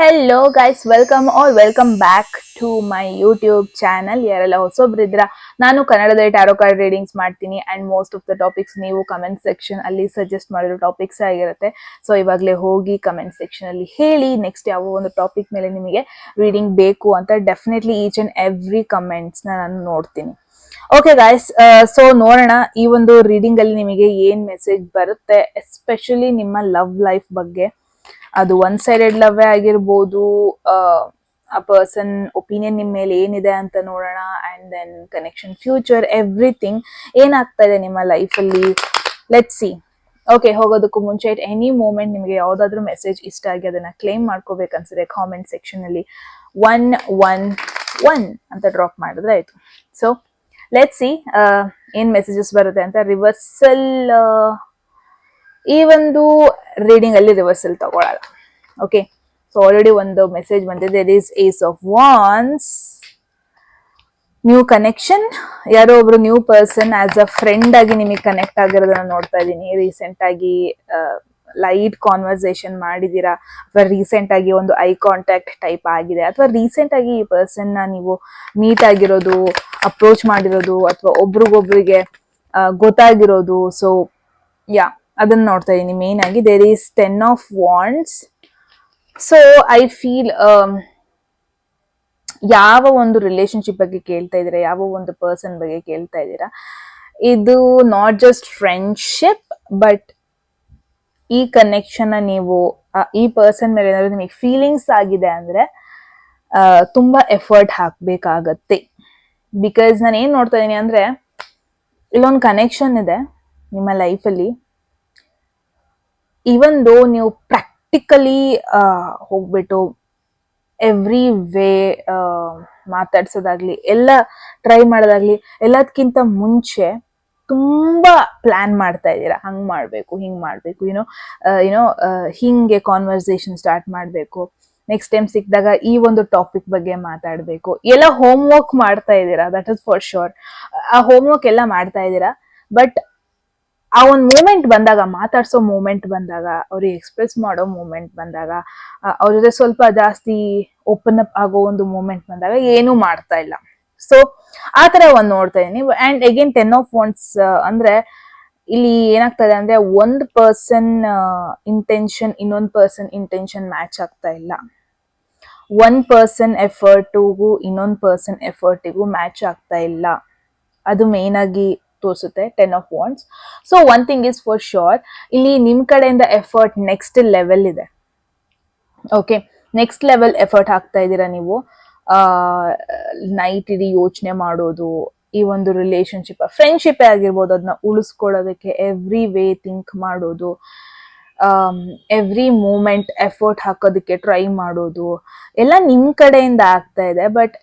Hello guys, welcome back to my YouTube channel. ಯಾರೆಲ್ಲ ಹೊಸೊಬ್ರಿದ್ರ, ನಾನು ಕನ್ನಡದಲ್ಲಿ ಟ್ಯಾರೋ ಕಾರ್ಡ್ ರೀಡಿಂಗ್ಸ್ ಮಾಡ್ತೀನಿ and most of the topics ನೀವು ಕಮೆಂಟ್ ಸೆಕ್ಷನ್ ಅಲ್ಲಿ ಸಜೆಸ್ಟ್ ಮಾಡಿರೋ ಟಾಪಿಕ್ಸ್ ಆಗಿರುತ್ತೆ. ಸೊ ಇವಾಗಲೇ ಹೋಗಿ ಕಮೆಂಟ್ ಸೆಕ್ಷನ್ ಅಲ್ಲಿ ಹೇಳಿ ನೆಕ್ಸ್ಟ್ ಯಾವ ಒಂದು ಟಾಪಿಕ್ ಮೇಲೆ ನಿಮಗೆ ರೀಡಿಂಗ್ ಬೇಕು ಅಂತ. Definitely each and every comments ನಾನು ನೋಡ್ತೀನಿ. ಓಕೆ ಗಾಯ್ಸ್, ಸೊ ನೋಡೋಣ ಈ ಒಂದು ರೀಡಿಂಗ್ ಅಲ್ಲಿ ನಿಮಗೆ ಏನ್ ಮೆಸೇಜ್ ಬರುತ್ತೆ, ಎಸ್ಪೆಷಲಿ ನಿಮ್ಮ ಲವ್ ಲೈಫ್ ಬಗ್ಗೆ. ಅದು ಒನ್ ಸೈಡೆಡ್ ಲವ್ ಆಗಿರ್ಬೋದು, ಆ ಪರ್ಸನ್ ಒಪಿನಿಯನ್ ನಿಮ್ ಮೇಲೆ ಏನಿದೆ ಅಂತ ನೋಡೋಣ. And then connection, future, everything ಏನಾಗ್ತಾ ಇದೆ ನಿಮ್ಮ ಲೈಫ್ ಅಲ್ಲಿ, ಲೆಟ್ಸ್ ಸಿ. ಓಕೆ, ಹೋಗೋದಕ್ಕೂ ಮುಂಚೆ ಎನಿ ಮೂಮೆಂಟ್ ನಿಮಗೆ ಯಾವ್ದಾದ್ರು ಮೆಸೇಜ್ ಇಷ್ಟ ಆಗಿ ಅದನ್ನ ಕ್ಲೇಮ್ ಮಾಡ್ಕೋಬೇಕನ್ಸಿದ್ರೆ ಕಾಮೆಂಟ್ ಸೆಕ್ಷನ್ ಅಲ್ಲಿ 111 ಅಂತ ಡ್ರಾಪ್ ಮಾಡಿದ್ರೆ ಆಯ್ತು. ಸೊ ಲೆಟ್ಸ್ ಸಿ ಏನ್ ಮೆಸೇಜಸ್ ಬರುತ್ತೆ ಅಂತ. ರಿವರ್ಸಲ್, ಈ ಒಂದು ರೀಡಿಂಗ್ ಅಲ್ಲಿ ರಿವರ್ಸಲ್ ತಗೊಳಲ್ಲ. ಓಕೆ, ಸೊ ಆಲ್ರೆಡಿ ಒಂದು ಮೆಸೇಜ್ ಬಂದಿದೆ. There is ace of wands, new connection. ಯಾರೋ ಒಬ್ರು new person as a friend ಆಗಿ ನಿಮಗೆ ಕನೆಕ್ಟ್ ಆಗಿರೋದನ್ನ ನೋಡ್ತಾ ಇದ್ದೀನಿ. ರೀಸೆಂಟ್ ಆಗಿ ಲೈಟ್ ಕಾನ್ವರ್ಸೇಷನ್ ಮಾಡಿದೀರಾ, ಅಥವಾ ರೀಸೆಂಟ್ ಆಗಿ ಒಂದು ಐ ಕಾಂಟ್ಯಾಕ್ಟ್ ಟೈಪ್ ಆಗಿದೆ, ಅಥವಾ ರೀಸೆಂಟ್ ಆಗಿ ಈ ಪರ್ಸನ್ ನ ನೀವು ಮೀಟ್ ಆಗಿರೋದು, ಅಪ್ರೋಚ್ ಮಾಡಿರೋದು, ಅಥವಾ ಒಬ್ರಿಗೊಬ್ರಿಗೆ ಗೊತ್ತಾಗಿರೋದು. ಸೊ ಯಾ, ಅದನ್ನ ನೋಡ್ತಾ ಇದೀನಿ ಮೇನ್ ಆಗಿ. There is 10 of wands. So I feel ಯಾವ ಒಂದು ರಿಲೇಶನ್ಶಿಪ್ ಬಗ್ಗೆ ಕೇಳ್ತಾ ಇದ್ದೀರಾ, ಯಾವ ಒಂದು ಪರ್ಸನ್ ಬಗ್ಗೆ ಕೇಳ್ತಾ ಇದ್ದೀರಾ, ಇದು ನಾಟ್ ಜಸ್ಟ್ ಫ್ರೆಂಡ್ಶಿಪ್, ಬಟ್ ಈ ಕನೆಕ್ಷನ್ ನೀವು ಈ ಪರ್ಸನ್ ಮೇಲೆ ಏನಾದ್ರು ನಿಮಗೆ ಫೀಲಿಂಗ್ಸ್ ಆಗಿದೆ ಅಂದ್ರೆ ತುಂಬಾ ಎಫರ್ಟ್ ಹಾಕ್ಬೇಕಾಗತ್ತೆ. ಬಿಕಾಸ್ ನಾನು ಏನ್ ನೋಡ್ತಾ ಇದೀನಿ ಅಂದ್ರೆ, ಇಲ್ಲೊಂದು ಕನೆಕ್ಷನ್ ಇದೆ ನಿಮ್ಮ ಲೈಫಲ್ಲಿ. ಈವನ್ ದೋ ನೀವು ಪ್ರಾಕ್ಟಿಕಲಿ ಹೋಗ್ಬಿಟ್ಟು ಎವ್ರಿ ವೇ ಮಾತಾಡ್ಸೋದಾಗ್ಲಿ, ಎಲ್ಲ ಟ್ರೈ ಮಾಡೋದಾಗ್ಲಿ, ಎಲ್ಲದಕ್ಕಿಂತ ಮುಂಚೆ ತುಂಬಾ ಪ್ಲಾನ್ ಮಾಡ್ತಾ ಇದ್ದೀರಾ. ಹಂಗ್ ಮಾಡ್ಬೇಕು, ಹಿಂಗ್ ಮಾಡ್ಬೇಕು, ಯುನೋ ಹಿಂಗೆ ಕಾನ್ವರ್ಸೇಷನ್ ಸ್ಟಾರ್ಟ್ ಮಾಡ್ಬೇಕು, ನೆಕ್ಸ್ಟ್ ಟೈಮ್ ಸಿಕ್ಕಿದಾಗ ಈ ಒಂದು ಟಾಪಿಕ್ ಬಗ್ಗೆ ಮಾತಾಡ್ಬೇಕು, ಎಲ್ಲ ಹೋಮ್ ವರ್ಕ್ ಮಾಡ್ತಾ ಇದ್ದೀರಾ. That is for sure. ಆ ಹೋಮ್ ವರ್ಕ್ ಎಲ್ಲ ಮಾಡ್ತಾ ಇದ್ದೀರಾ. ಬಟ್ ಆ ಒಂದು ಮೂಮೆಂಟ್ ಬಂದಾಗ, ಮಾತಾಡ್ಸೋ ಮೂಮೆಂಟ್ ಬಂದಾಗ, ಅವ್ರಿಗೆ ಎಕ್ಸ್ಪ್ರೆಸ್ ಮಾಡೋ ಮೂಮೆಂಟ್ ಬಂದಾಗ, ಅವ್ರ ಜೊತೆ ಸ್ವಲ್ಪ ಜಾಸ್ತಿ ಓಪನ್ ಅಪ್ ಆಗೋ ಒಂದು ಮೂಮೆಂಟ್ ಬಂದಾಗ ಏನೂ ಮಾಡ್ತಾ ಇಲ್ಲ. ಸೊ ಆ ತರ ಒಂದ್ ನೋಡ್ತಾ ಇದೀನಿ. ಅಂಡ್ ಅಗೇನ್ 10 ಆಫ್ ವಾಂಡ್ಸ್ ಅಂದ್ರೆ ಇಲ್ಲಿ ಏನಾಗ್ತದೆ ಅಂದ್ರೆ, ಒಂದ್ ಪರ್ಸನ್ ಇಂಟೆನ್ಷನ್ ಇನ್ನೊಂದ್ ಪರ್ಸನ್ ಇಂಟೆನ್ಷನ್ ಮ್ಯಾಚ್ ಆಗ್ತಾ ಇಲ್ಲ. ಒನ್ ಪರ್ಸನ್ ಎಫರ್ಟ್ಗೂ ಇನ್ನೊಂದ್ ಪರ್ಸನ್ ಎಫರ್ಟಿಗೂ ಮ್ಯಾಚ್ ಆಗ್ತಾ ಇಲ್ಲ. ಅದು ಮೇನ್ ಆಗಿ ತೋರಿಸುತ್ತೆ 10 of wands. So one thing is for sure, ಇಲ್ಲಿ ನಿಮ್ ಕಡೆಯಿಂದ ಎಫರ್ಟ್ ನೆಕ್ಸ್ಟ್ ಲೆವೆಲ್ ಇದೆ. ಓಕೆ, ನೆಕ್ಸ್ಟ್ ಲೆವೆಲ್ ಎಫರ್ಟ್ ಹಾಕ್ತಾ ಇದ್ದೀರಾ ನೀವು. ನೈಟ್ ಇಡೀ ಯೋಚನೆ ಮಾಡೋದು, ಈ ಒಂದು ರಿಲೇಶನ್ಶಿಪ್, ಫ್ರೆಂಡ್ಶಿಪ್ ಆಗಿರ್ಬೋದು, ಅದನ್ನ ಉಳಿಸ್ಕೊಳ್ಳೋದಕ್ಕೆ ಎವ್ರಿ ವೇ ಥಿಂಕ್ ಮಾಡೋದು, ಎವ್ರಿ ಮೂಮೆಂಟ್ ಎಫರ್ಟ್ ಹಾಕೋದಕ್ಕೆ ಟ್ರೈ ಮಾಡೋದು, ಎಲ್ಲ ನಿಮ್ ಕಡೆಯಿಂದ ಆಗ್ತಾ ಇದೆ. ಬಟ್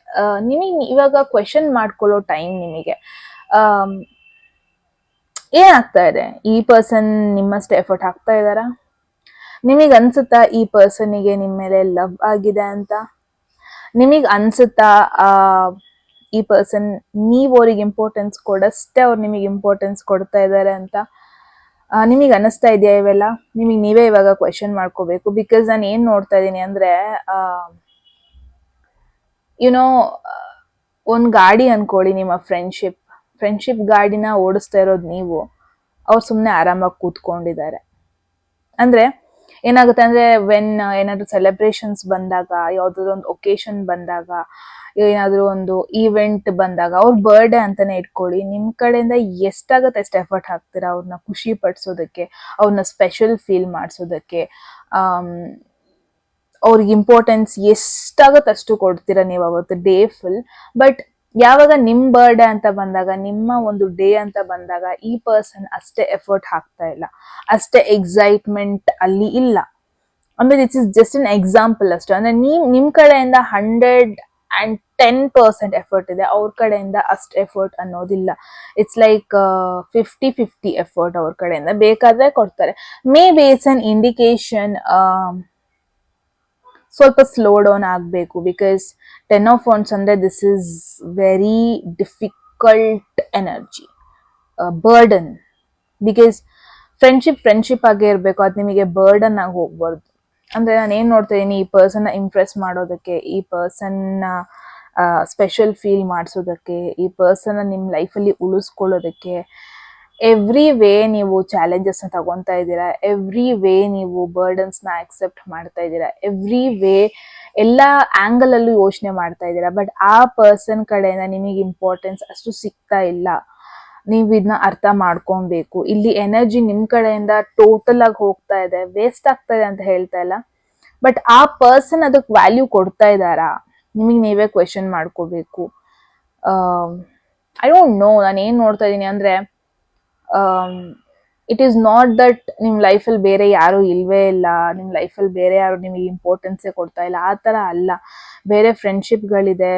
ನಿಮಗೆ ಇವಾಗ ಕ್ವೆಶನ್ ಮಾಡ್ಕೊಳ್ಳೋ ಟೈಮ್ ನಿಮಗೆ. ಏನಾಗ್ತಾ ಇದೆ, ಈ ಪರ್ಸನ್ ನಿಮ್ಮಷ್ಟು ಎಫರ್ಟ್ ಹಾಕ್ತಾ ಇದಾರಾ? ನಿಮಗ್ ಅನ್ಸುತ್ತಾ ಈ ಪರ್ಸನ್ಗೆ ನಿಮ್ ಮೇಲೆ ಲವ್ ಆಗಿದೆ ಅಂತ? ನಿಮಗ್ ಅನ್ಸುತ್ತಾ ಈ ಪರ್ಸನ್ ನೀವ್ ಅವ್ರಿಗೆ ಇಂಪಾರ್ಟೆನ್ಸ್ ಕೊಡಷ್ಟೇ ಅವ್ರು ನಿಮಗೆ ಇಂಪಾರ್ಟೆನ್ಸ್ ಕೊಡ್ತಾ ಇದಾರೆ ಅಂತ? ನಿಮಗ್ ಅನಿಸ್ತಾ ಇದೆಯಾ ಇವೆಲ್ಲ? ನಿಮಗ್ ನೀವೇ ಇವಾಗ ಕ್ವೆಶನ್ ಮಾಡ್ಕೋಬೇಕು. ಬಿಕಾಸ್ ನಾನು ಏನ್ ನೋಡ್ತಾ ಇದೀನಿ ಅಂದ್ರೆ, ಯುನೋ ಒಂದ್ ಗಾಡಿ ಅನ್ಕೊಳ್ಳಿ, ನಿಮ್ಮ ಫ್ರೆಂಡ್ಶಿಪ್ ಗಾಡಿನ ಓಡಿಸ್ತಾ ಇರೋದು ನೀವು, ಅವ್ರು ಸುಮ್ನೆ ಆರಾಮಾಗಿ ಕೂತ್ಕೊಂಡಿದ್ದಾರೆ. ಅಂದ್ರೆ ಏನಾಗುತ್ತೆ ಅಂದ್ರೆ, ವೆನ್ ಏನಾದ್ರು ಸೆಲೆಬ್ರೇಷನ್ಸ್ ಬಂದಾಗ, ಯಾವ್ದಾದ್ರು ಒಂದು ಒಕೇಶನ್ ಬಂದಾಗ, ಏನಾದ್ರು ಒಂದು ಈವೆಂಟ್ ಬಂದಾಗ, ಅವ್ರ ಬರ್ಡೇ ಅಂತಾನೆ ಇಟ್ಕೊಳ್ಳಿ, ನಿಮ್ ಕಡೆಯಿಂದ ಎಷ್ಟಾಗತ್ತೆ ಅಷ್ಟು ಎಫರ್ಟ್ ಹಾಕ್ತೀರಾ ಅವ್ರನ್ನ ಖುಷಿ ಪಡಿಸೋದಕ್ಕೆ, ಅವ್ರನ್ನ ಸ್ಪೆಷಲ್ ಫೀಲ್ ಮಾಡಿಸೋದಕ್ಕೆ, ಅವ್ರಿಗೆ ಇಂಪಾರ್ಟೆನ್ಸ್ ಎಷ್ಟಾಗತ್ತೆ ಅಷ್ಟು ಕೊಡ್ತೀರಾ ನೀವು ಅವತ್ತು ಡೇ ಫುಲ್. ಬಟ್ ಯಾವಾಗ ನಿಮ್ ಬರ್ಡೇ ಅಂತ ಬಂದಾಗ, ನಿಮ್ಮ ಒಂದು ಡೇ ಅಂತ ಬಂದಾಗ, ಈ ಪರ್ಸನ್ ಅಷ್ಟೇ ಎಫರ್ಟ್ ಹಾಕ್ತಾ ಇಲ್ಲ, ಅಷ್ಟೇ ಎಕ್ಸೈಟ್ಮೆಂಟ್ ಅಲ್ಲಿ ಇಲ್ಲ. ಅಂದ್ರೆ this is just an example ಅಷ್ಟೇ. ಅಂದ್ರೆ ನಿಮ್ ಕಡೆಯಿಂದ 110% ಎಫರ್ಟ್ ಇದೆ, ಅವ್ರ ಕಡೆಯಿಂದ ಅಷ್ಟು ಎಫರ್ಟ್ ಅನ್ನೋದಿಲ್ಲ. ಇಟ್ಸ್ ಲೈಕ್ 50-50 ಎಫರ್ಟ್ ಅವ್ರ ಕಡೆಯಿಂದ. ಬೇಕಾದ್ರೆ ಕೊಡ್ತಾರೆ. May be it's an indication ಸ್ವಲ್ಪ ಸ್ಲೋ ಡೌನ್ ಆಗಬೇಕು. ಬಿಕಾಸ್ 10 ಆಫ್ ವಾಂಡ್ಸ್ ಅಂದ್ರೆ this is very difficult energy, burden. Because friendship ಆಗೇ ಇರಬೇಕು, ಅದು ನಿಮಗೆ ಬರ್ಡನ್ ಆಗಿ ಹೋಗ್ಬಾರ್ದು. ಅಂದ್ರೆ ನಾನು ಏನ್ ನೋಡ್ತಾ ಇದೀನಿ, ಈ ಪರ್ಸನ್ ಇಂಪ್ರೆಸ್ ಮಾಡೋದಕ್ಕೆ, ಈ ಪರ್ಸನ್ ಸ್ಪೆಷಲ್ ಫೀಲ್ ಮಾಡಿಸೋದಕ್ಕೆ, ಈ ಪರ್ಸನ್ ನಿಮ್ಮ ಲೈಫಲ್ಲಿ ಉಳಿಸ್ಕೊಳ್ಳೋದಕ್ಕೆ ಎವ್ರಿ ವೇ ನೀವು ಚಾಲೆಂಜಸ್ನ ತಗೊತಾ ಇದ್ದೀರಾ, ಎವ್ರಿ ವೇ ನೀವು ಬರ್ಡನ್ಸ್ನ ಆಕ್ಸೆಪ್ಟ್ ಮಾಡ್ತಾ ಇದ್ದೀರಾ, ಎವ್ರಿ ವೇ ಎಲ್ಲ ಆಂಗಲ್ ಅಲ್ಲೂ ಯೋಚನೆ ಮಾಡ್ತಾ ಇದ್ದೀರಾ. ಬಟ್ ಆ ಪರ್ಸನ್ ಕಡೆಯಿಂದ ನಿಮಗೆ ಇಂಪಾರ್ಟೆನ್ಸ್ ಅಷ್ಟು ಸಿಗ್ತಾ ಇಲ್ಲ. ನೀವು ಇದನ್ನ ಅರ್ಥ ಮಾಡ್ಕೊಬೇಕು. ಇಲ್ಲಿ ಎನರ್ಜಿ ನಿಮ್ ಕಡೆಯಿಂದ ಟೋಟಲ್ ಆಗಿ ಹೋಗ್ತಾ ಇದೆ, ವೇಸ್ಟ್ ಆಗ್ತಾ ಇದೆ ಅಂತ ಹೇಳ್ತಾ ಇಲ್ಲ. ಬಟ್ ಆ ಪರ್ಸನ್ ಅದಕ್ಕೆ ವ್ಯಾಲ್ಯೂ ಕೊಡ್ತಾ ಇದ್ದಾರಾ, ನಿಮಗೆ ನೀವೇ ಕ್ವೆಶನ್ ಮಾಡ್ಕೋಬೇಕು. ಐ ಡೋಂಟ್ ನೋ, ನಾನು ಏನ್ ನೋಡ್ತಾ ಇದ್ದೀನಿ ಅಂದ್ರೆ, ಇಟ್ ಈಸ್ ನಾಟ್ ದಟ್ ನಿಮ್ಮ ಲೈಫಲ್ಲಿ ಬೇರೆ ಯಾರು ಇಲ್ವೇ ಇಲ್ಲ, ನಿಮ್ಮ ಲೈಫಲ್ಲಿ ಬೇರೆ ಯಾರು ನಿಮಗೆ ಇಂಪಾರ್ಟೆನ್ಸೇ ಕೊಡ್ತಾ ಇಲ್ಲ, ಆ ಥರ ಅಲ್ಲ. ಬೇರೆ ಫ್ರೆಂಡ್ಶಿಪ್ಗಳಿದೆ,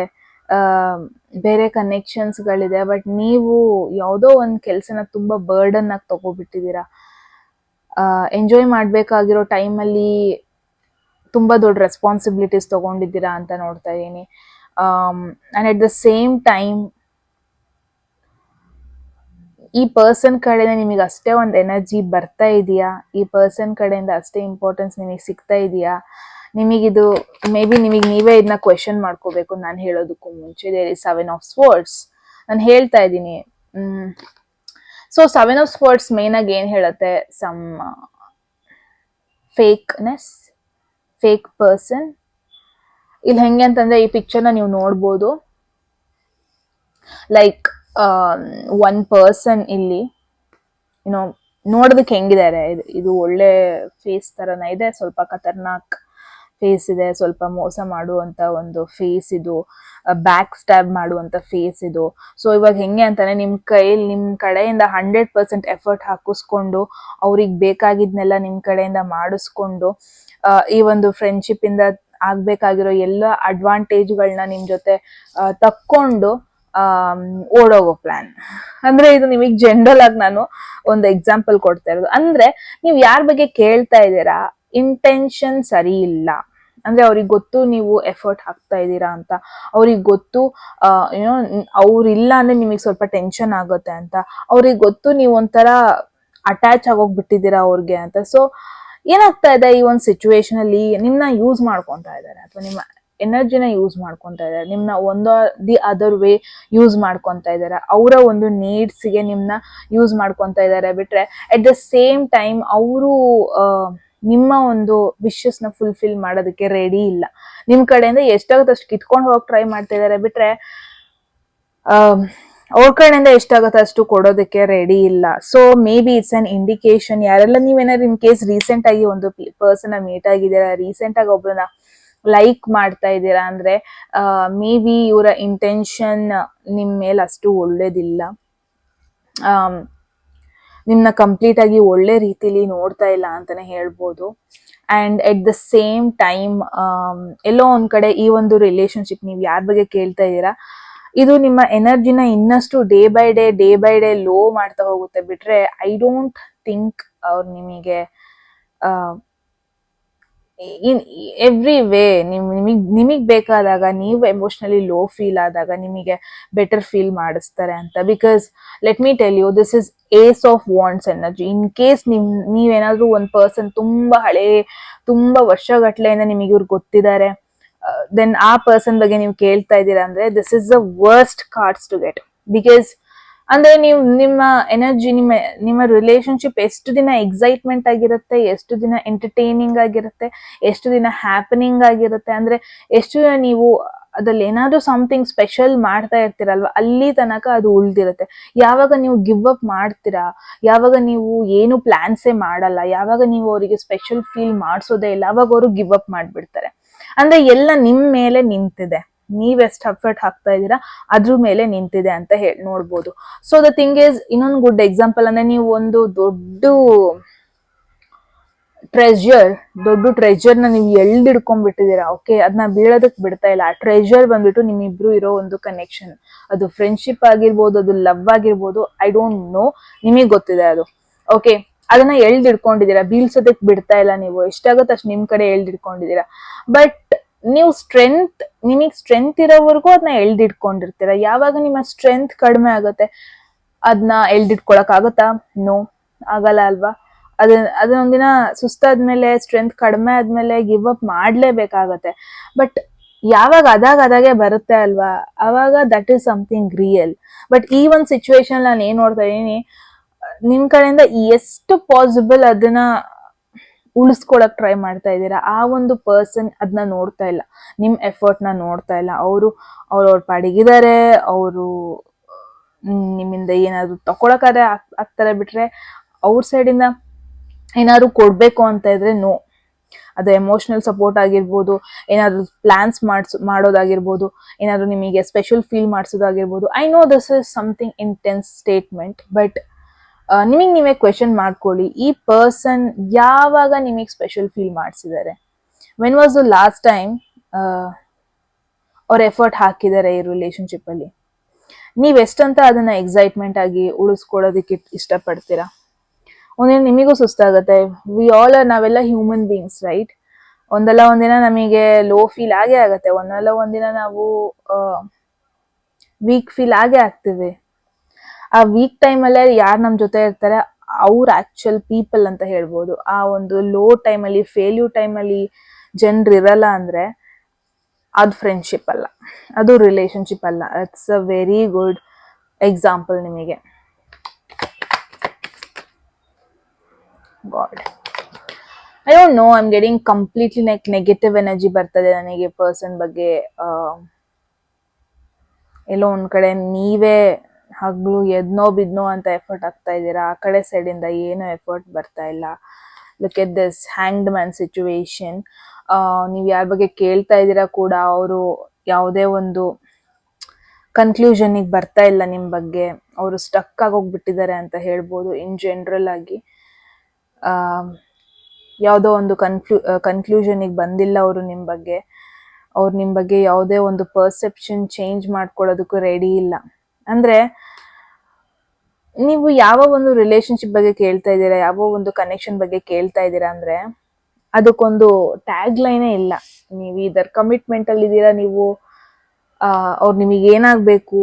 ಬೇರೆ ಕನೆಕ್ಷನ್ಸ್ಗಳಿದೆ. ಬಟ್ ನೀವು ಯಾವುದೋ ಒಂದು ಕೆಲಸನ ತುಂಬ ಬರ್ಡನ್ ಆಗಿ ತಗೋಬಿಟ್ಟಿದ್ದೀರಾ. ಎಂಜಾಯ್ ಮಾಡಬೇಕಾಗಿರೋ ಟೈಮಲ್ಲಿ ತುಂಬ ದೊಡ್ಡ ರೆಸ್ಪಾನ್ಸಿಬಿಲಿಟೀಸ್ ತಗೊಂಡಿದ್ದೀರಾ ಅಂತ ನೋಡ್ತಾ ಇದ್ದೀನಿ. And at the same time ಈ ಪರ್ಸನ್ ಕಡೆಯಿಂದ ನಿಮಗೆ ಅಷ್ಟೇ ಒಂದು ಎನರ್ಜಿ ಬರ್ತಾ ಇದೆಯಾ, ಈ ಪರ್ಸನ್ ಕಡೆಯಿಂದ ಅಷ್ಟೇ ಇಂಪಾರ್ಟೆನ್ಸ್ ನಿಮಗೆ ಸಿಗ್ತಾ ಇದೆಯಾ, ನಿಮಗಿದು ಮೇ ಬಿ ನಿಮಗೆ ನೀವೇ ಇದನ್ನ ಕ್ವೆಶನ್ ಮಾಡ್ಕೋಬೇಕು. ನಾನು ಹೇಳೋದಕ್ಕೂ ಮುಂಚೆ ದೇರ್ ಇಸ್ 7 of Swords. ನಾನು ಹೇಳ್ತಾ ಇದ್ದೀನಿ. ಸೊ 7 of Swords ಮೇನ್ ಆಗಿ ಏನ್ ಹೇಳುತ್ತೆ, ಸಮ್ ಫೇಕ್ನೆಸ್, ಫೇಕ್ ಪರ್ಸನ್. ಇಲ್ಲಿ ಹೆಂಗೆ ಅಂತಂದ್ರೆ, ಈ ಪಿಕ್ಚರ್ನ ನೀವು ನೋಡ್ಬೋದು. ಲೈಕ್ ಒನ್ ಪರ್ಸನ್ ಇಲ್ಲಿ ಏನೋ ನೋಡೋದಕ್ಕೆ ಹೆಂಗಿದ್ದಾರೆ, ಇದು ಒಳ್ಳೆ ಫೇಸ್ ತರನ ಇದೆ, ಸ್ವಲ್ಪ ಖತರ್ನಾಕ್ ಫೇಸ್ ಇದೆ, ಸ್ವಲ್ಪ ಮೋಸ ಮಾಡುವಂತ ಒಂದು ಫೇಸ್ ಇದು, ಬ್ಯಾಕ್ ಸ್ಟ್ಯಾಬ್ ಮಾಡುವಂತ ಫೇಸ್ ಇದು. ಸೊ ಇವಾಗ ಹೆಂಗೆ ಅಂತಾನೆ, ನಿಮ್ ಕಡೆಯಿಂದ 100% ಎಫರ್ಟ್ ಹಾಕಿಸ್ಕೊಂಡು ಅವ್ರಿಗೆ ಬೇಕಾಗಿದ್ನೆಲ್ಲ ನಿಮ್ ಕಡೆಯಿಂದ ಮಾಡಿಸ್ಕೊಂಡು ಈ ಒಂದು ಫ್ರೆಂಡ್ಶಿಪ್ ಇಂದ ಆಗ್ಬೇಕಾಗಿರೋ ಎಲ್ಲ ಅಡ್ವಾಂಟೇಜ್ಗಳನ್ನ ನಿಮ್ ಜೊತೆ ತಕ್ಕೊಂಡು ಓಡೋಗೋ ಪ್ಲಾನ್. ಅಂದ್ರೆ ಇದು ನಿಮಗೆ ಜನರಲ್ ಆಗಿ ನಾನು ಒಂದು ಎಕ್ಸಾಂಪಲ್ ಕೊಡ್ತಾ ಇರೋದು. ಅಂದ್ರೆ ನೀವು ಯಾರ ಬಗ್ಗೆ ಕೇಳ್ತಾ ಇದ್ದೀರಾ, ಇಂಟೆನ್ಷನ್ ಸರಿ ಇಲ್ಲ. ಅಂದ್ರೆ ಅವ್ರಿಗೆ ಗೊತ್ತು ನೀವು ಎಫರ್ಟ್ ಹಾಕ್ತಾ ಇದ್ದೀರಾ ಅಂತ, ಅವ್ರಿಗೆ ಗೊತ್ತು ಏನೋ ಅವ್ರಿಲ್ಲ ಅಂದ್ರೆ ನಿಮಗೆ ಸ್ವಲ್ಪ ಟೆನ್ಷನ್ ಆಗುತ್ತೆ ಅಂತ, ಅವ್ರಿಗೆ ಗೊತ್ತು ನೀವು ಒಂಥರ ಅಟ್ಯಾಚ್ ಆಗೋಗ್ಬಿಟ್ಟಿದ್ದೀರಾ ಅವ್ರಿಗೆ ಅಂತ. ಸೊ ಏನಾಗ್ತಾ ಇದೆ, ಈ ಒಂದು ಸಿಚುವೇಶನ್ ಅಲ್ಲಿ ನಿಮ್ನ ಯೂಸ್ ಮಾಡ್ಕೊತಾ ಇದ್ದಾರೆ, ಅಥವಾ ನಿಮ್ಮ ಎನರ್ಜಿನ ಯೂಸ್ ಮಾಡ್ಕೊತಾ ಇದ್ದಾರೆ, ನಿಮ್ನ ಒಂದು ದಿ ಅದರ್ ವೇ ಯೂಸ್ ಮಾಡ್ಕೊತಾ ಇದ್ದಾರೆ, ಅವರ ಒಂದು ನೀಡ್ಸ್ಗೆ ನಿಮ್ನ ಯೂಸ್ ಮಾಡ್ಕೊತಾ ಇದ್ದಾರೆ. ಬಿಟ್ರೆ ಅಟ್ ದ ಸೇಮ್ ಟೈಮ್ ಅವರು ನಿಮ್ಮ ಒಂದು ವಿಶಸ್ ನ ಫುಲ್ಫಿಲ್ ಮಾಡೋದಕ್ಕೆ ರೆಡಿ ಇಲ್ಲ. ನಿಮ್ ಕಡೆಯಿಂದ ಎಷ್ಟಾಗುತ್ತೆ ಅಷ್ಟು ಕಿತ್ಕೊಂಡು ಹೋಗಕ್ ಟ್ರೈ ಮಾಡ್ತಾ ಇದ್ದಾರೆ. ಬಿಟ್ರೆ ಅವ್ರ ಕಡೆಯಿಂದ ಎಷ್ಟಾಗುತ್ತೆ ಅಷ್ಟು ಕೊಡೋದಕ್ಕೆ ರೆಡಿ ಇಲ್ಲ. So may be it's an indication. ಯಾರೆಲ್ಲ ನೀವೇನಾದ್ರು ಇನ್ ಕೇಸ್ ರೀಸೆಂಟ್ ಆಗಿ ಒಂದು ಪರ್ಸನ್ ಮೀಟ್ ಆಗಿದ್ದೀರಾ, ರೀಸೆಂಟ್ ಆಗಿ ಒಬ್ಬರನ್ನ ಲೈಕ್ ಮಾಡ್ತಾ ಇದ್ದೀರಾ ಅಂದ್ರೆ, ಮೇ ಬಿ ಇವರ ಇಂಟೆನ್ಷನ್ ನಿಮ್ ಮೇಲೆ ಅಷ್ಟು ಒಳ್ಳೇದಿಲ್ಲ, ನಿಮ್ನ ಕಂಪ್ಲೀಟ್ ಆಗಿ ಒಳ್ಳೆ ರೀತಿಲಿ ನೋಡ್ತಾ ಇಲ್ಲ ಅಂತಾನೆ ಹೇಳ್ಬೋದು. And at the same time ಎಲ್ಲೋ ಒಂದ್ ಕಡೆ ಈ ಒಂದು ರಿಲೇಶನ್ಶಿಪ್ ನೀವು ಯಾರ ಬಗ್ಗೆ ಕೇಳ್ತಾ ಇದ್ದೀರಾ, ಇದು ನಿಮ್ಮ ಎನರ್ಜಿನ ಇನ್ನಷ್ಟು ಡೇ ಬೈ ಡೇ ಲೋ ಮಾಡ್ತಾ ಹೋಗುತ್ತೆ. ಬಿಟ್ರೆ ಐ ಡೋಂಟ್ ಥಿಂಕ್ ಅವ್ರು ನಿಮಗೆ ಇನ್ ಎವ್ರಿ ವೇ ನಿಮಗ್ ಬೇಕಾದಾಗ, ನೀವು ಎಮೋಷನಲಿ ಲೋ ಫೀಲ್ ಆದಾಗ ನಿಮಗೆ ಬೆಟರ್ ಫೀಲ್ ಮಾಡಿಸ್ತಾರೆ ಅಂತ. Because let me tell you, this is ace of wands energy. In case ನೀವೇನಾದ್ರೂ ಒಂದು ಪರ್ಸನ್ ತುಂಬಾ ವರ್ಷಗಟ್ಲೆಯಿಂದ ನಿಮಗೆ ಇವ್ರು ಗೊತ್ತಿದ್ದಾರೆ, ದೆನ್ ಆ ಪರ್ಸನ್ ಬಗ್ಗೆ ನೀವು ಕೇಳ್ತಾ ಇದ್ದೀರಾ ಅಂದ್ರೆ, this is the worst cards to get. Because ಅಂದ್ರೆ ನೀವು ನಿಮ್ಮ ಎನರ್ಜಿ, ನಿಮ್ಮ ರಿಲೇಶನ್ಶಿಪ್ ಎಷ್ಟು ದಿನ ಎಕ್ಸೈಟ್ಮೆಂಟ್ ಆಗಿರುತ್ತೆ, ಎಷ್ಟು ದಿನ ಎಂಟರ್ಟೈನಿಂಗ್ ಆಗಿರುತ್ತೆ, ಎಷ್ಟು ದಿನ ಹ್ಯಾಪನಿಂಗ್ ಆಗಿರುತ್ತೆ, ಅಂದ್ರೆ ಎಷ್ಟು ದಿನ ನೀವು ಅದ್ರಲ್ಲಿ ಏನಾದ್ರೂ ಸಮಥಿಂಗ್ ಸ್ಪೆಷಲ್ ಮಾಡ್ತಾ ಇರ್ತೀರಲ್ವಾ, ಅಲ್ಲಿ ತನಕ ಅದು ಉಳ್ದಿರುತ್ತೆ. ಯಾವಾಗ ನೀವು ಗಿವ್ ಅಪ್ ಮಾಡ್ತೀರಾ, ಯಾವಾಗ ನೀವು ಏನು ಪ್ಲಾನ್ಸೇ ಮಾಡಲ್ಲ, ಯಾವಾಗ ನೀವು ಅವರಿಗೆ ಸ್ಪೆಷಲ್ ಫೀಲ್ ಮಾಡಿಸೋದೇ ಇಲ್ಲ, ಅವಾಗ ಅವರು ಗಿವ್ ಅಪ್ ಮಾಡ್ಬಿಡ್ತಾರೆ. ಅಂದ್ರೆ ಎಲ್ಲ ನಿಮ್ ಮೇಲೆ ನಿಂತಿದೆ, ನೀವ್ ಎಷ್ಟು ಎಫರ್ಟ್ ಹಾಕ್ತಾ ಇದ್ದೀರಾ ಅದ್ರ ಮೇಲೆ ನಿಂತಿದೆ ಅಂತ ಹೇಳಿ ನೋಡ್ಬೋದು. ಸೊ ದ ಥಿಂಗ್ ಈಸ್, ಇನ್ನೊಂದು ಗುಡ್ ಎಕ್ಸಾಂಪಲ್ ಅಂದ್ರೆ, ನೀವು ಒಂದು ದೊಡ್ಡ ಟ್ರೆಜರ್ನ ನೀವು ಎಳ್ದಿಡ್ಕೊಂಡ್ಬಿಟ್ಟಿದ್ದೀರಾ. ಓಕೆ, ಅದನ್ನ ಬೀಳೋದಕ್ ಬಿಡ್ತಾ ಇಲ್ಲ. ಆ ಟ್ರೆಜರ್ ಬಂದ್ಬಿಟ್ಟು ನಿಮ್ಮಿಬ್ರು ಇರೋ ಒಂದು ಕನೆಕ್ಷನ್, ಅದು ಫ್ರೆಂಡ್ಶಿಪ್ ಆಗಿರ್ಬೋದು, ಅದು ಲವ್ ಆಗಿರ್ಬೋದು, ಐ ಡೋಂಟ್ ನೋ, ನಿಮಗ್ ಗೊತ್ತಿದೆ ಅದು. ಓಕೆ, ಅದನ್ನ ಎಳ್ದಿಡ್ಕೊಂಡಿದ್ದೀರಾ, ಬೀಳ್ಸೋದಕ್ ಬಿಡ್ತಾ ಇಲ್ಲ. ನೀವು ಎಷ್ಟಾಗುತ್ತೆ ಅಷ್ಟು ನಿಮ್ ಕಡೆ ಎಳ್ದಿಡ್ಕೊಂಡಿದ್ದೀರಾ. ಬಟ್ ನೀವು ನಿಮಗ್ ಸ್ಟ್ರೆಂತ್ ಇರೋವರೆಗೂ ಅದನ್ನ ಎಳ್ದಿಟ್ಕೊಂಡಿರ್ತೀರ. ಯಾವಾಗ ನಿಮ್ಮ ಸ್ಟ್ರೆಂತ್ ಕಡಿಮೆ ಆಗುತ್ತೆ, ಅದನ್ನ ಎಳ್ದಿಟ್ಕೊಳಕ್ ಆಗುತ್ತಾ? ನೋ, ಆಗಲ್ಲ ಅಲ್ವಾ. ಅದೊಂದಿನ ಸುಸ್ತಾದ್ಮೇಲೆ ಸ್ಟ್ರೆಂತ್ ಕಡಿಮೆ ಆದ್ಮೇಲೆ ಗಿವ್ ಅಪ್ ಮಾಡ್ಲೇಬೇಕಾಗತ್ತೆ. ಬಟ್ ಯಾವಾಗ ಅದಾಗೆ ಬರುತ್ತೆ ಅಲ್ವಾ, ಅವಾಗ that is something real. But ಈ ಒಂದು ಸಿಚುವೇಶನ್ ನಾನು ಏನ್ ನೋಡ್ತಾ ಇದೀನಿ, ನಿಮ್ ಕಡೆಯಿಂದ ಎಷ್ಟು ಪಾಸಿಬಲ್ ಅದನ್ನ ಉಳಿಸ್ಕೊಳಕ್ ಟ್ರೈ ಮಾಡ್ತಾ ಇದ್ದೀರಾ. ಆ ಒಂದು ಪರ್ಸನ್ ಅದನ್ನ ನೋಡ್ತಾ ಇಲ್ಲ, ನಿಮ್ ಎಫರ್ಟ್ ನ ನೋಡ್ತಾ ಇಲ್ಲ. ಅವ್ರ ಪಾಡಿಗಿದ್ದಾರೆ, ಅವರು ನಿಮ್ಮಿಂದ ಏನಾದ್ರು ತಕೊಳಕಾದ್ರೆ ಆಗ್ತಾರೆ, ಬಿಟ್ರೆ ಅವ್ರ ಸೈಡಿಂದ ಏನಾದ್ರು ಕೊಡ್ಬೇಕು ಅಂತ ಇದ್ರೆ ನೋ. ಅದು ಎಮೋಷನಲ್ ಸಪೋರ್ಟ್ ಆಗಿರ್ಬೋದು, ಏನಾದ್ರು ಪ್ಲಾನ್ಸ್ ಮಾಡೋದಾಗಿರ್ಬೋದು, ಏನಾದ್ರು ನಿಮಗೆ ಸ್ಪೆಷಲ್ ಫೀಲ್ ಮಾಡಿಸೋದಾಗಿರ್ಬೋದು. I know this is something intense statement, but ನಿಮಗೆ ನೀವೇ ಕ್ವೆಶನ್ ಮಾಡ್ಕೊಳ್ಳಿ, ಈ ಪರ್ಸನ್ ಯಾವಾಗ ನಿಮಗೆ ಸ್ಪೆಷಲ್ ಫೀಲ್ ಮಾಡಿಸಿದ್ದಾರೆ? When was the last time ಅವ್ರ ಎಫರ್ಟ್ ಹಾಕಿದ್ದಾರೆ ಈ ರಿಲೇಶನ್ಶಿಪ್ ಅಲ್ಲಿ? ನೀವೆಷ್ಟಂತ ಅದನ್ನ ಎಕ್ಸೈಟ್ಮೆಂಟ್ ಆಗಿ ಉಳಿಸ್ಕೊಳ್ಳೋದಕ್ಕೆ ಇಷ್ಟಪಡ್ತೀರಾ? ಒಂದಿನ ನಿಮಗೂ ಸುಸ್ತಾಗತ್ತೆ. ನಾವೆಲ್ಲ ಹ್ಯೂಮನ್ ಬೀಯಿಂಗ್ಸ್, ರೈಟ್? ಒಂದಲ್ಲ ಒಂದಿನ ನಮಗೆ ಲೋ ಫೀಲ್ ಆಗೇ ಆಗತ್ತೆ, ಒಂದಲ್ಲ ಒಂದಿನ ನಾವು ವೀಕ್ ಫೀಲ್ ಆಗೇ ಆಗ್ತೀವಿ. ಆ ವೀಕ್ ಟೈಮ್ ಅಲ್ಲೇ ಯಾರು ನಮ್ ಜೊತೆ ಇರ್ತಾರೆ ಅವ್ರ ಆಕ್ಚುಯಲ್ ಪೀಪಲ್ ಅಂತ ಹೇಳ್ಬೋದು. ಆ ಒಂದು ಲೋ ಟೈಮಲ್ಲಿ, ಫೇಲ್ಯೂರ್ ಟೈಮಲ್ಲಿ ಜನರು ಇರಲ್ಲ ಅಂದ್ರೆ ಅದು ಫ್ರೆಂಡ್ಶಿಪ್ ಅಲ್ಲ, ಅದು ರಿಲೇಶನ್ಶಿಪ್ ಅಲ್ಲ. It's a very good example ನಿಮಗೆ. God, I don't know, I am getting completely negative energy ಬರ್ತದೆ ನನಗೆ ಪರ್ಸನ್ ಬಗ್ಗೆ. ಎಲ್ಲೋ ಒಂದ್ ಕಡೆ ನೀವೇ ಹಗ್ಲು ಎದ್ನೋ ಬಿದ್ನೋ ಅಂತ ಎಫರ್ಟ್ ಆಗ್ತಾ ಇದ್ದೀರಾ, ಆ ಕಡೆ ಸೈಡಿಂದ ಏನು ಎಫರ್ಟ್ ಬರ್ತಾ ಇಲ್ಲ. Look at this hanged man situation. ನೀವು ಯಾರ ಬಗ್ಗೆ ಕೇಳ್ತಾ ಇದ್ದೀರಾ ಕೂಡ ಅವರು ಯಾವುದೇ ಒಂದು ಕನ್ಕ್ಲೂಷನ್ಗೆ ಬರ್ತಾ ಇಲ್ಲ ನಿಮ್ಮ ಬಗ್ಗೆ. ಅವರು ಸ್ಟಕ್ ಆಗೋಗ್ಬಿಟ್ಟಿದ್ದಾರೆ ಅಂತ ಹೇಳ್ಬೋದು. ಇನ್ ಜನರಲ್ ಆಗಿ ಯಾವುದೋ ಒಂದು ಕನ್ಕ್ಲೂಷನ್ಗೆ ಬಂದಿಲ್ಲ ಅವರು ನಿಮ್ಮ ಬಗ್ಗೆ. ಅವ್ರು ನಿಮ್ಮ ಬಗ್ಗೆ ಯಾವುದೇ ಒಂದು ಪರ್ಸೆಪ್ಷನ್ ಚೇಂಜ್ ಮಾಡ್ಕೊಳ್ಳೋದಕ್ಕೂ ರೆಡಿ ಇಲ್ಲ. ಅಂದ್ರೆ ನೀವು ಯಾವ ಒಂದು ರಿಲೇಶನ್ಶಿಪ್ ಬಗ್ಗೆ ಕೇಳ್ತಾ ಇದ್ದೀರಾ, ಯಾವ ಒಂದು ಕನೆಕ್ಷನ್ ಬಗ್ಗೆ ಕೇಳ್ತಾ ಇದ್ದೀರಾ ಅಂದ್ರೆ ಅದಕ್ಕೊಂದು ಟ್ಯಾಗ್ ಲೈನೇ ಇಲ್ಲ. ನೀವು ಇದರ್ ಕಮಿಟ್ಮೆಂಟ್ ಅಲ್ಲಿ ಇದ್ದೀರಾ, ನೀವು ಅವ್ರು ನಿಮಗೆ ಏನಾಗಬೇಕು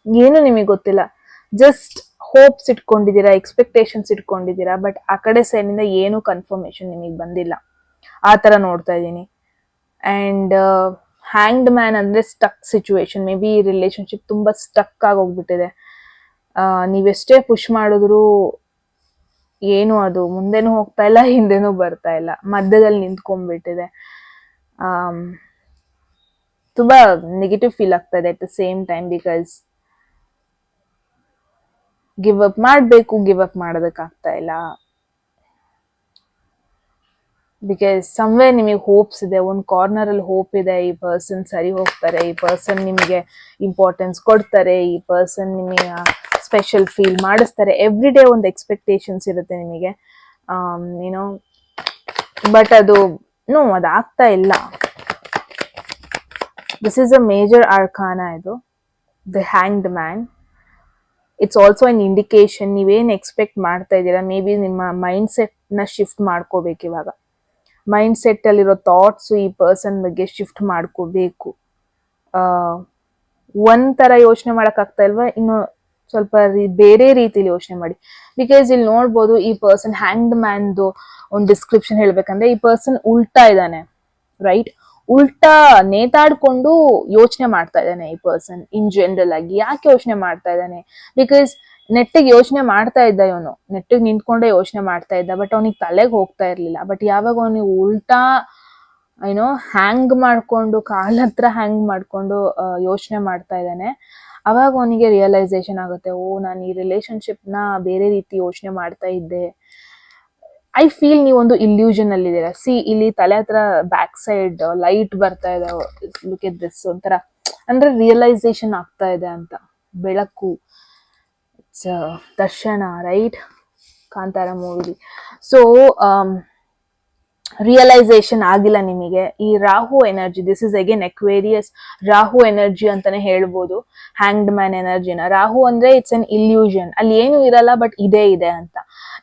ಏನು ನಿಮಗೆ ಗೊತ್ತಿಲ್ಲ. ಜಸ್ಟ್ ಹೋಪ್ಸ್ ಇಟ್ಕೊಂಡಿದ್ದೀರಾ, ಎಕ್ಸ್ಪೆಕ್ಟೇಷನ್ಸ್ ಇಟ್ಕೊಂಡಿದ್ದೀರಾ, ಬಟ್ ಆ ಕಡೆ ಸೈಡಿಂದ ಏನು ಕನ್ಫರ್ಮೇಶನ್ ನಿಮಗೆ ಬಂದಿಲ್ಲ. ಆ ಥರ ನೋಡ್ತಾ ಇದ್ದೀನಿ. ಆ್ಯಂಡ್ ಹ್ಯಾಂಗ್ಡ್ ಮ್ಯಾನ್ ಅಂದರೆ ಸ್ಟಕ್ ಸಿಚುವೇಶನ್. ಮೇ ಬಿ ಈ ರಿಲೇಶನ್ಶಿಪ್ ತುಂಬ ಸ್ಟಕ್ ಆಗೋಗ್ಬಿಟ್ಟಿದೆ. ನೀವೆಷ್ಟೇ ಪುಷ್ ಮಾಡಿದ್ರು ಏನು ಅದು ಮುಂದೆನೂ ಹೋಗ್ತಾ ಇಲ್ಲ, ಹಿಂದೆನೂ ಬರ್ತಾ ಇಲ್ಲ, ಮಧ್ಯದಲ್ಲಿ ನಿಂತ್ಕೊಂಡ್ಬಿಟ್ಟಿದೆ. ತುಂಬ ನೆಗೆಟಿವ್ ಫೀಲ್ ಆಗ್ತಾ ಇದೆ at the same time. Because give up ಮಾಡಬೇಕು, ಗಿವ್ ಅಪ್ ಮಾಡೋದಕ್ಕಾಗ್ತಾ ಇಲ್ಲ. ಬಿಕಾಸ್ ಸಮ್ವೇರ್ ನಿಮಗೆ ಹೋಪ್ಸ್ ಇದೆ, ಒಂದು ಕಾರ್ನರ್ ಅಲ್ಲಿ ಹೋಪ್ ಇದೆ, ಈ ಪರ್ಸನ್ ಸರಿ ಹೋಗ್ತಾರೆ, ಈ ಪರ್ಸನ್ ನಿಮಗೆ ಇಂಪಾರ್ಟೆನ್ಸ್ ಕೊಡ್ತಾರೆ, ಈ ಪರ್ಸನ್ ನಿಮಗೆ ಸ್ಪೆಷಲ್ ಫೀಲ್ ಮಾಡಿಸ್ತಾರೆ. ಎವ್ರಿ ಡೇ ಒಂದು ಎಕ್ಸ್ಪೆಕ್ಟೇಷನ್ಸ್ ಇರುತ್ತೆ ನಿಮಗೆ, ಏನೋ. ಬಟ್ ಅದು ಆಗ್ತಾ ಇಲ್ಲ. ದಿಸ್ ಈಸ್ ಅ ಮೇಜರ್ ಆರ್ಕಾನ ಇದು, the hanged man. It's also an indication. ನೀವೇನು ಎಕ್ಸ್ಪೆಕ್ಟ್ ಮಾಡ್ತಾ ಇದ್ದೀರಾ, ಮೇ ಬಿ ನಿಮ್ಮ ಮೈಂಡ್ ಸೆಟ್ನ ಶಿಫ್ಟ್ ಮಾಡ್ಕೋಬೇಕು ಇವಾಗ. ಮೈಂಡ್ ಸೆಟ್ ಅಲ್ಲಿರೋ ಥಾಟ್ಸ್ ಈ ಪರ್ಸನ್ ಬಗ್ಗೆ ಶಿಫ್ಟ್ ಮಾಡ್ಕೋಬೇಕು. ಒಂಥರ ಯೋಚನೆ ಮಾಡೋಕ್ಕಾಗ್ತಾ ಇಲ್ವಾ, ಇನ್ನು ಸ್ವಲ್ಪ ಬೇರೆ ರೀತಿಲಿ ಯೋಚನೆ ಮಾಡಿ. ಬಿಕಾಸ್ ಇಲ್ಲಿ ನೋಡ್ಬೋದು, ಈ ಪರ್ಸನ್ ಹ್ಯಾಂಗ್ಡ್ ಮ್ಯಾನ್ದು ಒಂದು ಡಿಸ್ಕ್ರಿಪ್ಷನ್ ಹೇಳ್ಬೇಕಂದ್ರೆ, ಈ ಪರ್ಸನ್ ಉಲ್ಟಾ ಇದ್ದಾನೆ, ರೈಟ್? ಉಲ್ಟಾ ನೇತಾಡ್ಕೊಂಡು ಯೋಚನೆ ಮಾಡ್ತಾ ಇದ್ದಾನೆ ಈ ಪರ್ಸನ್. ಇನ್ ಜನರಲ್ ಆಗಿ ಯಾಕೆ ಯೋಚನೆ ಮಾಡ್ತಾ ಇದ್ದಾನೆ? ಬಿಕಾಸ್ ನೆಟ್ಟಿಗೆ ಯೋಚನೆ ಮಾಡ್ತಾ ಇದ್ದ ಇವನು, ನೆಟ್ಟಿಗೆ ನಿಂತ್ಕೊಂಡೆ ಯೋಚನೆ ಮಾಡ್ತಾ ಇದ್ದ, ಬಟ್ ಅವನಿಗೆ ತಲೆಗೆ ಹೋಗ್ತಾ ಇರ್ಲಿಲ್ಲ. ಬಟ್ ಯಾವಾಗ ಅವನಿಗೆ ಉಲ್ಟಾ ಏನೋ ಹ್ಯಾಂಗ್ ಮಾಡ್ಕೊಂಡು, ಕಾಲ ಹತ್ರ ಹ್ಯಾಂಗ್ ಮಾಡ್ಕೊಂಡು ಯೋಚನೆ ಮಾಡ್ತಾ ಇದ್ದಾನೆ, ಅವಾಗ ಅವನಿಗೆ ರಿಯಲೈಸೇಷನ್ ಆಗುತ್ತೆ, ಓ ನಾನು ಈ ರಿಲೇಶನ್ಶಿಪ್ನ ಬೇರೆ ರೀತಿ ಯೋಚನೆ ಮಾಡ್ತಾ ಇದ್ದೆ. ಐ ಫೀಲ್ ನೀವೊಂದು ಇಲ್ಯೂಷನ್ ಅಲ್ಲಿ ಇದ್ದೀರಾ. ಸಿ, ಇಲ್ಲಿ ತಲೆ ಹತ್ರ ಬ್ಯಾಕ್ ಸೈಡ್ ಲೈಟ್ ಬರ್ತಾ ಇದೆ. ಲುಕ್ ಎಟ್ ದಿಸ್, ಒಂಥರ ಅಂದ್ರೆ ರಿಯಲೈಸೇಷನ್ ಆಗ್ತಾ ಇದೆ ಅಂತ, ಬೆಳಕು. ಇಟ್ಸ್ ದರ್ಶನ, ರೈಟ್? ಕಾಂತಾರ ಮೂವಿಲಿ. ಸೊ ರಿಯಲೈಸೇಷನ್ ಆಗಿಲ್ಲ ನಿಮಗೆ. ಈ Rahu energy, this is again Aquarius Rahu energy ಅಂತಾನೆ ಹೇಳ್ಬೋದು ಹ್ಯಾಂಗ್ಡ್ ಮ್ಯಾನ್ ಎನರ್ಜಿನ. ರಾಹು ಅಂದ್ರೆ ಇಟ್ಸ್ ಅನ್ ಇಲ್ಯೂಷನ್, ಅಲ್ಲಿ ಏನು ಇರಲ್ಲ, ಬಟ್ ಇದೇ ಇದೆ ಅಂತ.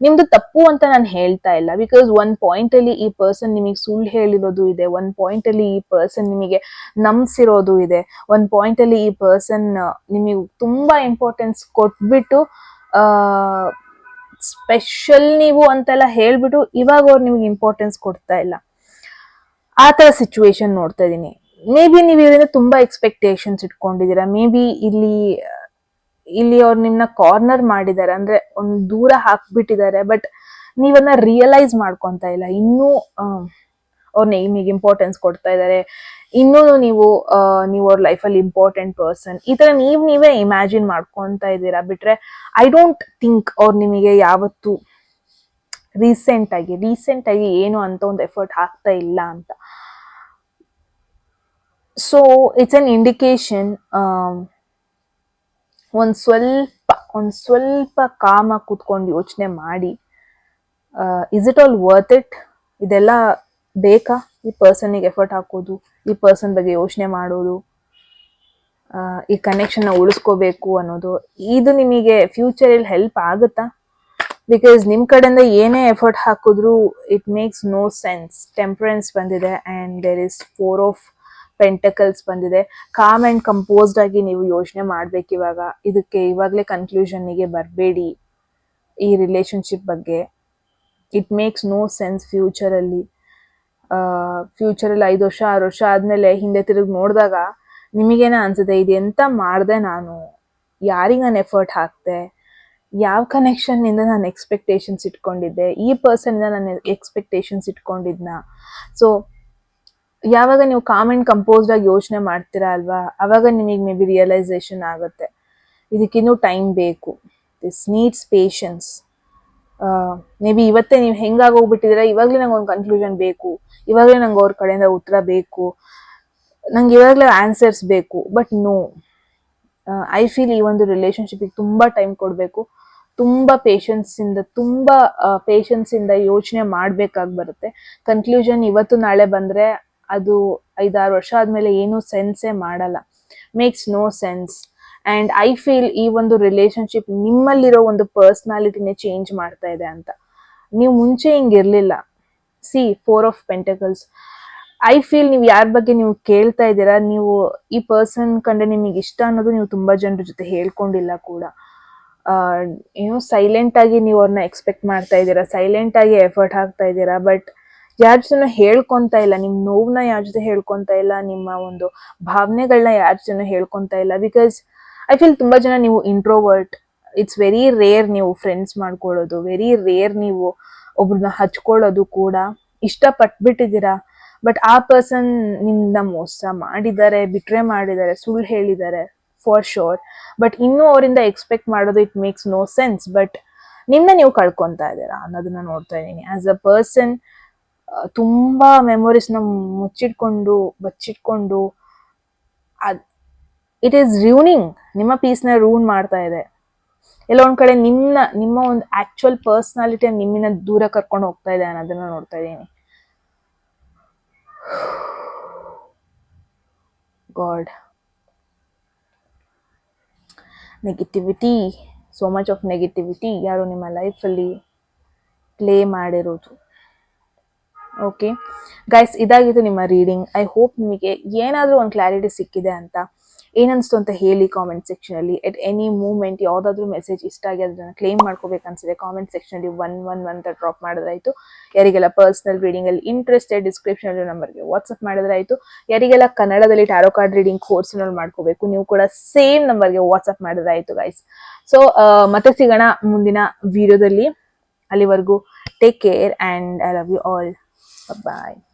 ನಿಮ್ದು ತಪ್ಪು ಅಂತ ನಾನು ಹೇಳ್ತಾ ಇಲ್ಲ. ಬಿಕಾಸ್ ಒಂದ್ ಪಾಯಿಂಟ್ ಅಲ್ಲಿ ಈ ಪರ್ಸನ್ ನಿಮಗೆ ಸುಳ್ಳು ಹೇಳಿರೋದು ಇದೆ, ಒಂದ್ ಪಾಯಿಂಟ್ ಅಲ್ಲಿ ಈ ಪರ್ಸನ್ ನಿಮಗೆ ನಂಬಿಸಿರೋದು ಇದೆ, ಒಂದ್ ಪಾಯಿಂಟ್ ಅಲ್ಲಿ ಈ ಪರ್ಸನ್ ನಿಮಗೆ ತುಂಬಾ ಇಂಪಾರ್ಟೆನ್ಸ್ ಕೊಟ್ಬಿಟ್ಟು ಸ್ಪೆಷಲ್ ನೀವು ಅಂತೆಲ್ಲ ಹೇಳ್ಬಿಟ್ಟು ಇವಾಗ ಅವ್ರು ನಿಮ್ಗೆ ಇಂಪಾರ್ಟೆನ್ಸ್ ಕೊಡ್ತಾ ಇಲ್ಲ. ಆ ತರ ಸಿಚುವೇಶನ್ ನೋಡ್ತಾ ಇದೀನಿ. ಮೇ ಬಿ ನೀವು ಇದರಿಂದ ತುಂಬಾ ಎಕ್ಸ್ಪೆಕ್ಟೇಷನ್ಸ್ ಇಟ್ಕೊಂಡಿದ್ದೀರಾ. ಮೇ ಬಿ ಇಲ್ಲಿ ಅವ್ರು ನಿಮ್ನ ಕಾರ್ನರ್ ಮಾಡಿದ್ದಾರೆ, ಅಂದ್ರೆ ಒಂದು ದೂರ ಹಾಕ್ಬಿಟ್ಟಿದ್ದಾರೆ. ಬಟ್ ನೀವನ್ನ ರಿಯಲೈಸ್ ಮಾಡ್ಕೊಂತ ಇಲ್ಲ. ಇನ್ನೂ ಅವ್ರ ನಿಮಗೆ ಇಂಪಾರ್ಟೆನ್ಸ್ ಕೊಡ್ತಾ ಇದ್ದಾರೆ. ಇನ್ನೂ ನೀವು ಅವ್ರ ಲೈಫಲ್ಲಿ ಇಂಪಾರ್ಟೆಂಟ್ ಪರ್ಸನ್, ಈ ತರ ನೀವೇ ಇಮ್ಯಾಜಿನ್ ಮಾಡ್ಕೊಂತ ಇದ್ದೀರಾ. ಬಿಟ್ರೆ ಐ ಡೋಂಟ್ ಥಿಂಕ್ ಅವ್ರು ನಿಮಗೆ ಯಾವತ್ತು ರೀಸೆಂಟ್ ಆಗಿ ಏನು ಅಂತ ಒಂದು ಎಫರ್ಟ್ ಹಾಕ್ತಾ ಇಲ್ಲ ಅಂತ. So it's an indication. ಒಂದ್ ಸ್ವಲ್ಪ ಕಾಮ ಕೂತ್ಕೊಂಡು ಯೋಚನೆ ಮಾಡಿ, is it all worth it? ಇದೆಲ್ಲ ಬೇಕಾ? ಈ ಪರ್ಸನ್ಗೆ ಎಫರ್ಟ್ ಹಾಕೋದು, ಈ ಪರ್ಸನ್ ಬಗ್ಗೆ ಯೋಚನೆ ಮಾಡೋದು, ಈ ಕನೆಕ್ಷನ್ ಉಳಿಸ್ಕೋಬೇಕು ಅನ್ನೋದು, ಇದು ನಿಮಗೆ ಫ್ಯೂಚರಲ್ಲಿ ಹೆಲ್ಪ್ ಆಗುತ್ತಾ? ಬಿಕಾಸ್ ನಿಮ್ ಕಡೆಯಿಂದ ಏನೇ ಎಫರ್ಟ್ ಹಾಕಿದ್ರು it makes no sense. Temperance ಬಂದಿದೆ and there is 4 of pentacles ಬಂದಿದೆ. ಕಾಮ್ ಅಂಡ್ ಕಂಪೋಸ್ಡ್ ಆಗಿ ನೀವು ಯೋಚನೆ ಮಾಡ್ಬೇಕು ಇವಾಗ. ಇದಕ್ಕೆ ಇವಾಗಲೇ ಕನ್ಕ್ಲೂಷನ್ಗೆ ಬರಬೇಡಿ ಈ ರಿಲೇಶನ್ಶಿಪ್ ಬಗ್ಗೆ. ಇಟ್ ಮೇಕ್ಸ್ ನೋ ಸೆನ್ಸ್ ಫ್ಯೂಚರಲ್ಲಿ 5 ವರ್ಷ 6 ವರ್ಷ ಆದ್ಮೇಲೆ ಹಿಂದೆ ತಿರುಗಿ ನೋಡಿದಾಗ ನಿಮಗೇನ ಅನ್ಸುತ್ತೆ, ಇದು ಎಂತ ಮಾಡಿದೆ ನಾನು, ಯಾರಿಗೆ ನಾನು ಎಫರ್ಟ್ ಹಾಕ್ದೆ, ಯಾವ ಕನೆಕ್ಷನ್ ಇಂದ ನಾನು ಎಕ್ಸ್ಪೆಕ್ಟೇಷನ್ಸ್ ಇಟ್ಕೊಂಡಿದ್ದೆ, ಈ ಪರ್ಸನ್ ಇಂದ ನಾನು ಎಕ್ಸ್ಪೆಕ್ಟೇಷನ್ಸ್ ಇಟ್ಕೊಂಡಿದ್ನ. ಸೊ ಯಾವಾಗ ನೀವು ಕಾಮ್ ಅಂಡ್ ಕಂಪೋಸ್ಡ್ ಆಗಿ ಯೋಚನೆ ಮಾಡ್ತೀರಾ ಅಲ್ವಾ, ಅವಾಗ ನಿಮಗೆ ಮೇ ಬಿ ರಿಯಲೈಸೇಷನ್ ಆಗುತ್ತೆ ಇದಕ್ಕಿನ್ನೂ ಟೈಮ್ ಬೇಕು. This needs patience. May be ಇವತ್ತೇ ನೀವು ಹೆಂಗಾಗೋಗ್ಬಿಟ್ಟಿದ್ರೆ, ಇವಾಗಲೇ ನಂಗೆ ಒಂದು ಕನ್ಕ್ಲೂಷನ್ ಬೇಕು, ಇವಾಗಲೇ ನಂಗೆ ಅವ್ರ ಕಡೆಯಿಂದ ಉತ್ತರ ಬೇಕು, ನಂಗೆ ಇವಾಗಲೇ ಆನ್ಸರ್ಸ್ ಬೇಕು. ಬಟ್ ನೋ, ಐ ಫೀಲ್ ಈ ಒಂದು ರಿಲೇಶನ್ಶಿಪ್ಗೆ ತುಂಬ ಟೈಮ್ ಕೊಡಬೇಕು. ತುಂಬ ಪೇಷನ್ಸಿಂದ ಯೋಚನೆ ಮಾಡಬೇಕಾಗಿ ಬರುತ್ತೆ. ಕನ್ಕ್ಲೂಷನ್ ಇವತ್ತು ನಾಳೆ ಬಂದರೆ ಅದು 5-6 ವರ್ಷ ಆದಮೇಲೆ ಏನೂ ಸೆನ್ಸೇ ಮಾಡಲ್ಲ. Makes no sense. And I feel ಈ ಒಂದು ರಿಲೇಶನ್ಶಿಪ್ ನಿಮ್ಮಲ್ಲಿರೋ ಒಂದು ಪರ್ಸ್ನಾಲಿಟಿನೇ ಚೇಂಜ್ ಮಾಡ್ತಾ ಇದೆ ಅಂತ. ನೀವು ಮುಂಚೆ ಹಿಂಗಿರಲಿಲ್ಲ. See 4 of pentacles. I feel ನೀವು ಯಾರ ಬಗ್ಗೆ ನೀವು ಕೇಳ್ತಾ ಇದ್ದೀರಾ, ನೀವು ಈ ಪರ್ಸನ್ ಕಂಡ್ರೆ ನಿಮಗೆ ಇಷ್ಟ ಅನ್ನೋದು ನೀವು ತುಂಬ ಜನರ ಜೊತೆ ಹೇಳ್ಕೊಂಡಿಲ್ಲ ಕೂಡ. ಸೈಲೆಂಟ್ ಆಗಿ ನೀವು ಅವ್ರನ್ನ ಎಕ್ಸ್ಪೆಕ್ಟ್ ಮಾಡ್ತಾ ಇದ್ದೀರಾ, ಸೈಲೆಂಟ್ ಆಗಿ ಎಫರ್ಟ್ ಹಾಕ್ತಾ ಇದ್ದೀರಾ. ಬಟ್ ಯಾರ ಜೊತೆ ಹೇಳ್ಕೊಂತ ಇಲ್ಲ, ನಿಮ್ಮ ನೋವನ್ನ ಯಾರ ಜೊತೆ ಹೇಳ್ಕೊಂತ ಇಲ್ಲ, ನಿಮ್ಮ ಒಂದು ಭಾವನೆಗಳನ್ನ ಯಾರ ಜೊತೆ ಹೇಳ್ಕೊಂತ ಇಲ್ಲ. ಬಿಕಾಸ್ ಐ ಫೀಲ್ ತುಂಬ ಜನ ನೀವು ಇಂಟ್ರೋವರ್ಟ್. ಇಟ್ಸ್ ವೆರಿ ರೇರ್ ನೀವು ಫ್ರೆಂಡ್ಸ್ ಮಾಡ್ಕೊಳ್ಳೋದು, ವೆರಿ ರೇರ್ ನೀವು ಒಬ್ರನ್ನ ಹಚ್ಕೊಳ್ಳೋದು ಕೂಡ. ಇಷ್ಟಪಟ್ಬಿಟ್ಟಿದ್ದೀರಾ, ಬಟ್ ಆ ಪರ್ಸನ್ ನಿಮ್ದ ಮೋಸ ಮಾಡಿದ್ದಾರೆ, ಬಿಟ್ರೆ ಮಾಡಿದ್ದಾರೆ, ಸುಳ್ಳು ಹೇಳಿದ್ದಾರೆ ಫಾರ್ ಶೋರ್. ಬಟ್ ಇನ್ನೂ ಅವರಿಂದ ಎಕ್ಸ್ಪೆಕ್ಟ್ ಮಾಡೋದು it makes no sense. But ನಿಮ್ಮನ್ನ ನೀವು ಕಳ್ಕೊತಾ ಇದ್ದೀರಾ ಅನ್ನೋದನ್ನ ನೋಡ್ತಾ ಇದ್ದೀನಿ. ಆಸ್ ಅ ಪರ್ಸನ್ ತುಂಬಾ ಮೆಮೊರೀಸ್ನ ಬಚ್ಚಿಟ್ಕೊಂಡು ಇಟ್ ಈಸ್ ರೂನಿಂಗ್, ನಿಮ್ಮ ಪೀಸ್ನ ರೂನ್ ಮಾಡ್ತಾ ಇದೆ. ಎಲ್ಲ ಒಂದ್ ಕಡೆ ನಿಮ್ಮ ಒಂದು ಆಕ್ಚುಯಲ್ ಪರ್ಸನಾಲಿಟಿ ನಿಮ್ಮಿನ ದೂರ ಕರ್ಕೊಂಡು ಹೋಗ್ತಾ ಇದೆ ಅನ್ನೋದನ್ನ ನೋಡ್ತಾ ಇದ್ದೀನಿ. God, negativity, so much of negativity ಯಾರು ನಿಮ್ಮ ಲೈಫಲ್ಲಿ ಪ್ಲೇ ಮಾಡಿರೋದು. ಓಕೆ ಗೈಸ್, ಇದಾಗಿತ್ತು ನಿಮ್ಮ ರೀಡಿಂಗ್. ಐ ಹೋಪ್ ನಿಮಗೆ ಏನಾದರೂ ಒಂದು ಕ್ಲಾರಿಟಿ ಸಿಕ್ಕಿದೆ ಅಂತ. ಏನನ್ನಿಸ್ತು ಅಂತ ಹೇಳಿ ಕಾಮೆಂಟ್ ಸೆಕ್ಷನಲ್ಲಿ. ಎಟ್ ಎನಿ ಮೂಮೆಂಟ್ ಯಾವುದಾದ್ರೂ ಮೆಸೇಜ್ ಇಷ್ಟ ಆಗಿ ಅದನ್ನು ಕ್ಲೇಮ್ ಮಾಡ್ಕೋಬೇಕನ್ಸಿದೆ ಕಾಮೆಂಟ್ ಸೆಕ್ಷನಲ್ಲಿ 111 ಅಂತ ಡ್ರಾಪ್ ಮಾಡಿದ್ರಾಯ್ತು. ಯಾರಿಗೆಲ್ಲ ಪರ್ಸನಲ್ ರೀಡಿಂಗಲ್ಲಿ ಇಂಟ್ರೆಸ್ಟೆಡ್ ಡಿಸ್ಕ್ರಿಪ್ಷನ್ ನಂಬರ್ಗೆ ವಾಟ್ಸಪ್ ಮಾಡಿದ್ರಾಯ್ತು. ಯಾರಿಗೆಲ್ಲ ಕನ್ನಡದಲ್ಲಿ ಟ್ಯಾರೋ ಕಾರ್ಡ್ ರೀಡಿಂಗ್ ಕೋರ್ಸ್ನಲ್ಲಿ ಮಾಡ್ಕೋಬೇಕು, ನೀವು ಕೂಡ ಸೇಮ್ ನಂಬರ್ಗೆ ವಾಟ್ಸಪ್ ಮಾಡಿದ್ರಾಯ್ತು ಗೈಸ್. ಸೊ ಮತ್ತೆ ಸಿಗೋಣ ಮುಂದಿನ ವಿಡಿಯೋದಲ್ಲಿ. ಅಲ್ಲಿವರೆಗೂ take care and I love you all. Bye.